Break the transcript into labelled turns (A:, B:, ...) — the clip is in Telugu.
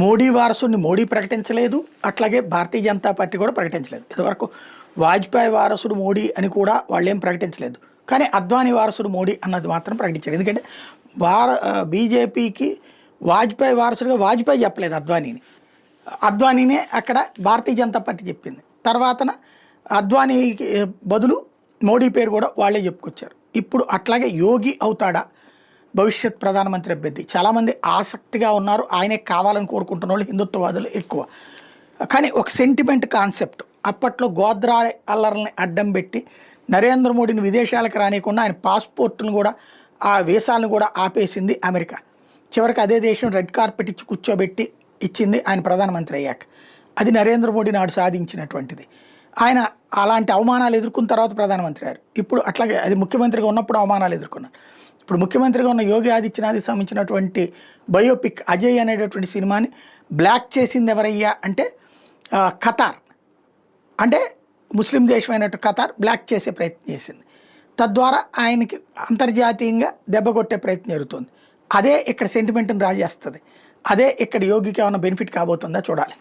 A: మోడీ వారసుని మోడీ ప్రకటించలేదు, అట్లాగే భారతీయ జనతా పార్టీ కూడా ప్రకటించలేదు. ఇదివరకు వాజ్పేయి వారసుడు మోడీ అని కూడా వాళ్ళు ఏం ప్రకటించలేదు, కానీ అద్వానీ వారసుడు మోడీ అన్నది మాత్రం ప్రకటించారు. ఎందుకంటే బీజేపీకి వాజ్పేయి వారసుడుగా వాజ్పేయి చెప్పలేదు అద్వానీని, అద్వానీనే అక్కడ భారతీయ జనతా పార్టీ చెప్పింది. తర్వాతన అద్వానీకి బదులు మోడీ పేరు కూడా వాళ్ళే చెప్పుకొచ్చారు. ఇప్పుడు అట్లాగే యోగి అవుతాడా భవిష్యత్ ప్రధానమంత్రి అభ్యర్థి? చాలామంది ఆసక్తిగా ఉన్నారు, ఆయనే కావాలని కోరుకుంటున్న వాళ్ళు హిందుత్వవాదులు ఎక్కువ. కానీ ఒక సెంటిమెంట్ కాన్సెప్ట్, అప్పట్లో గోద్రా అల్లర్లని అడ్డం పెట్టి నరేంద్ర మోడీని విదేశాలకు రానియకుండా ఆయన పాస్పోర్ట్ను కూడా ఆ వీసాలను కూడా ఆపేసింది అమెరికా. చివరికి అదే దేశం రెడ్ కార్పెట్ ఇచ్చి కూర్చోబెట్టి ఇచ్చింది ఆయన ప్రధానమంత్రి అయ్యాక. అది నరేంద్ర మోడీ నాడు సాధించినటువంటిది. ఆయన అలాంటి అవమానాలు ఎదుర్కొన్న తర్వాత ప్రధానమంత్రి అయ్యారు. ఇప్పుడు అట్లాగే అది ముఖ్యమంత్రిగా ఉన్నప్పుడు అవమానాలు ఎదుర్కొన్నారు. ఇప్పుడు ముఖ్యమంత్రిగా ఉన్న యోగి ఆదిత్యనాథ్కి సంబంధించినటువంటి బయోపిక్ అజయ్ అనేటటువంటి సినిమాని బ్లాక్ చేసింది ఎవరయ్యా అంటే ఖతార్, అంటే ముస్లిం దేశమైనట్టు ఖతార్ బ్లాక్ చేసే ప్రయత్నం చేసింది. తద్వారా ఆయనకి అంతర్జాతీయంగా దెబ్బ కొట్టే ప్రయత్నం జరుగుతుంది. అదే ఇక్కడ సెంటిమెంట్ని రాజేస్తుంది. అదే ఇక్కడ యోగికి ఏమైనా బెనిఫిట్ కాబోతుందా చూడాలి.